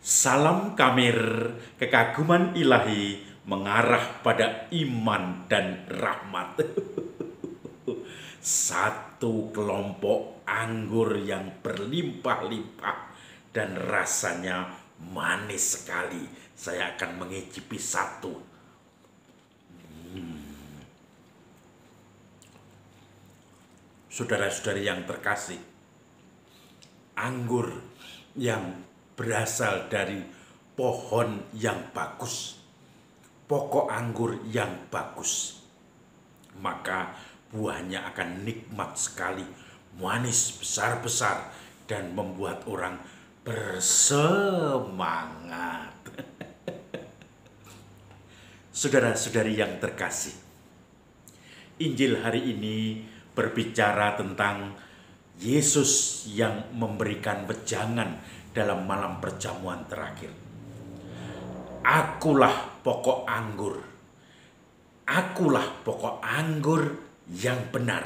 Salam Kamir, kekaguman ilahi mengarah pada iman dan rahmat. Satu kelompok anggur yang berlimpah-limpah dan rasanya manis sekali. Saya akan mengicipi satu. Saudara-saudari yang terkasih, anggur yang berasal dari pohon yang bagus, pokok anggur yang bagus, maka buahnya akan nikmat sekali, manis besar-besar dan membuat orang bersemangat. Saudara-saudari yang terkasih, Injil hari ini berbicara tentang Yesus yang memberikan wejangan dalam malam perjamuan terakhir. Akulah pokok anggur. Akulah pokok anggur yang benar.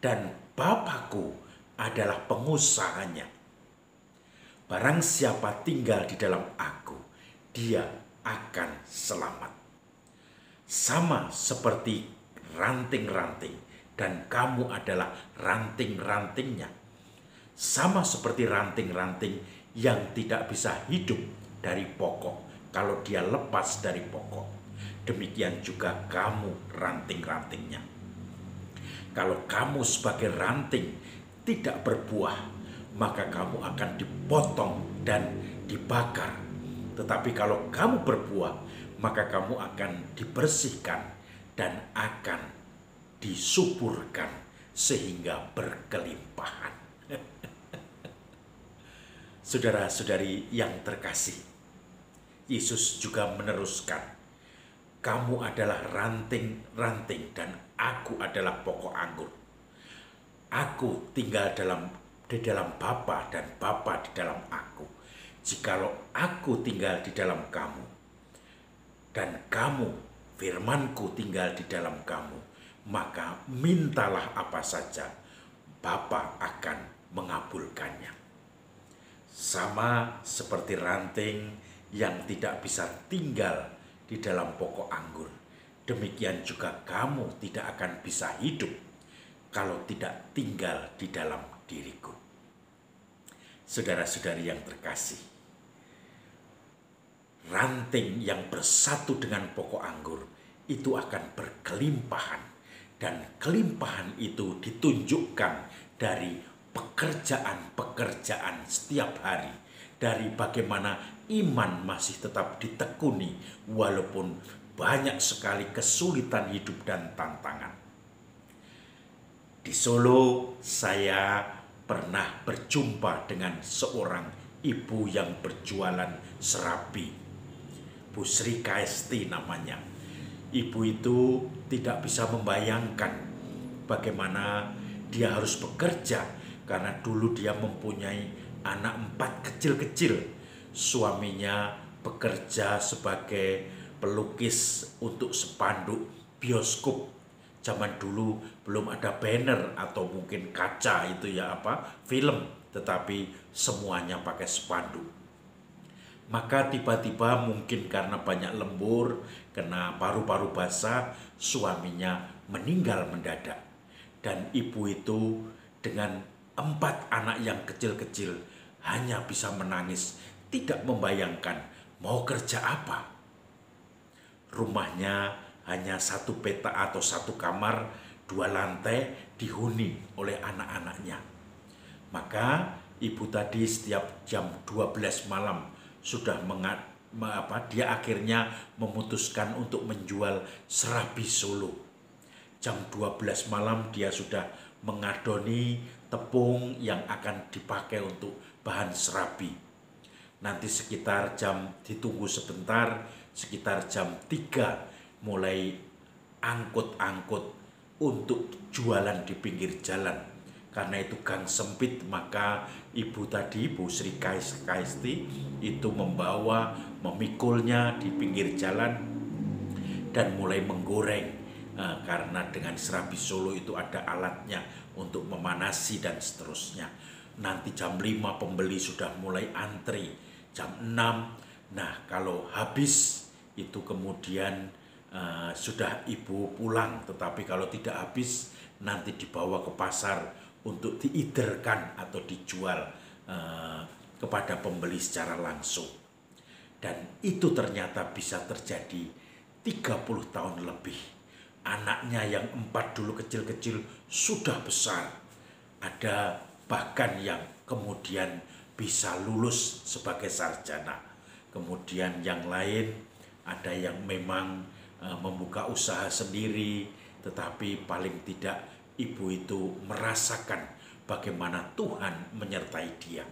Dan Bapakku adalah pengusahanya. Barang siapa tinggal di dalam aku, dia akan selamat. Sama seperti ranting-ranting. Dan kamu adalah ranting-rantingnya. Sama seperti ranting-ranting yang tidak bisa hidup dari pokok kalau dia lepas dari pokok. Demikian juga kamu ranting-rantingnya. Kalau kamu sebagai ranting tidak berbuah, maka kamu akan dipotong dan dibakar. Tetapi kalau kamu berbuah, maka kamu akan dibersihkan dan akan disuburkan sehingga berkelimpahan. Saudara-saudari yang terkasih, Yesus juga meneruskan, kamu adalah ranting-ranting dan aku adalah pokok anggur. Aku tinggal di dalam Bapa dan Bapa di dalam aku. Jikalau aku tinggal di dalam kamu dan kamu, firmanku tinggal di dalam kamu, maka mintalah apa saja, Bapa akan mengabulkannya. Sama seperti ranting yang tidak bisa tinggal di dalam pokok anggur, demikian juga kamu tidak akan bisa hidup kalau tidak tinggal di dalam diriku. Saudara-saudari yang terkasih, ranting yang bersatu dengan pokok anggur itu akan berkelimpahan. Dan kelimpahan itu ditunjukkan dari pekerjaan-pekerjaan setiap hari. Dari bagaimana iman masih tetap ditekuni walaupun banyak sekali kesulitan hidup dan tantangan. Di Solo saya pernah berjumpa dengan seorang ibu yang berjualan serabi. Bu Sri Kaesti namanya. Ibu itu tidak bisa membayangkan bagaimana dia harus bekerja karena dulu dia mempunyai anak 4 kecil-kecil. Suaminya bekerja sebagai pelukis untuk spanduk bioskop. Zaman dulu belum ada banner atau mungkin kaca itu film, tetapi semuanya pakai spanduk. Maka tiba-tiba mungkin karena banyak lembur, kena paru-paru basah, suaminya meninggal mendadak. Dan ibu itu dengan 4 anak yang kecil-kecil hanya bisa menangis, tidak membayangkan mau kerja apa. Rumahnya hanya 1 petak atau 1 kamar, 2 lantai dihuni oleh anak-anaknya. Maka ibu tadi setiap jam 12 malam sudah dia akhirnya memutuskan untuk menjual serabi Solo. Jam 12 malam dia sudah mengadoni tepung yang akan dipakai untuk bahan serabi. Nanti ditunggu sebentar, sekitar jam 3 mulai angkut-angkut untuk jualan di pinggir jalan. Karena itu gang sempit, maka ibu tadi, Bu Sri Kaesti, itu memikulnya di pinggir jalan dan mulai menggoreng. Karena dengan serabi Solo itu ada alatnya untuk memanasi dan seterusnya. Nanti jam 5 pembeli sudah mulai antri. jam 6. Nah, kalau habis itu kemudian sudah ibu pulang, tetapi kalau tidak habis nanti dibawa ke pasar untuk diiderkan atau dijual kepada pembeli secara langsung. Dan itu ternyata bisa terjadi 30 tahun lebih. Anaknya yang 4 dulu kecil-kecil sudah besar. Ada bahkan yang kemudian bisa lulus sebagai sarjana. Kemudian yang lain ada yang memang membuka usaha sendiri, tetapi paling tidak ibu itu merasakan bagaimana Tuhan menyertai dia.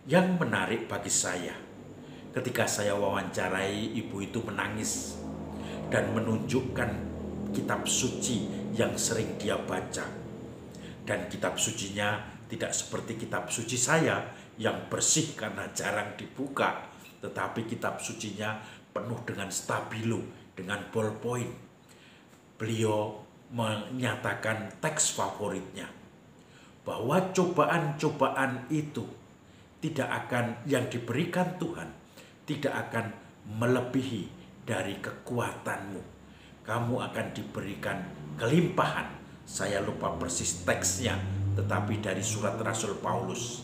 Yang menarik bagi saya, ketika saya wawancarai, ibu itu menangis dan menunjukkan kitab suci yang sering dia baca. Dan kitab sucinya tidak seperti kitab suci saya yang bersih karena jarang dibuka, tetapi kitab sucinya penuh dengan stabilo, dengan ballpoint. Beliau menyatakan teks favoritnya, bahwa cobaan-cobaan itu tidak akan, yang diberikan Tuhan tidak akan melebihi dari kekuatanmu. Kamu akan diberikan kelimpahan. Saya lupa persis teksnya, tetapi dari surat Rasul Paulus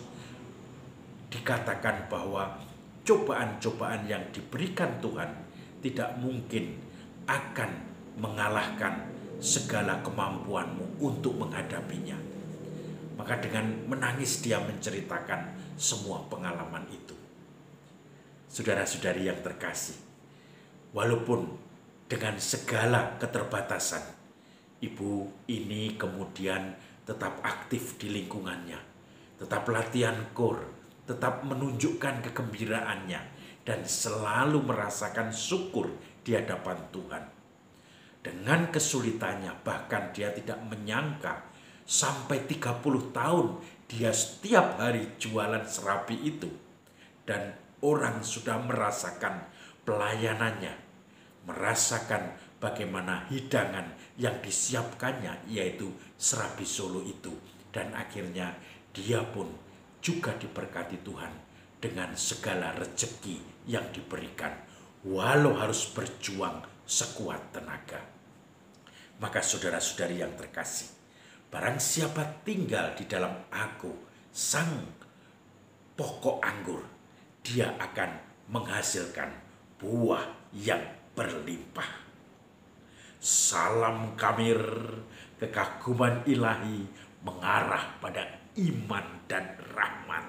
dikatakan bahwa cobaan-cobaan yang diberikan Tuhan tidak mungkin akan mengalahkan segala kemampuanmu untuk menghadapinya. Maka dengan menangis dia menceritakan semua pengalaman itu. Saudara-saudari yang terkasih, walaupun dengan segala keterbatasan, ibu ini kemudian tetap aktif di lingkungannya, tetap latihan KOR, tetap menunjukkan kegembiraannya, dan selalu merasakan syukur di hadapan Tuhan. Dengan kesulitannya, bahkan dia tidak menyangka sampai 30 tahun dia setiap hari jualan serabi itu. Dan orang sudah merasakan pelayanannya, merasakan bagaimana hidangan yang disiapkannya, yaitu serabi Solo itu. Dan akhirnya dia pun juga diberkati Tuhan dengan segala rezeki yang diberikan, walau harus berjuang sekuat tenaga. Maka saudara-saudari yang terkasih, barang siapa tinggal di dalam Aku, sang pokok anggur, dia akan menghasilkan buah yang berlimpah. Salam Kamir, kekaguman ilahi mengarah pada iman dan rahmat.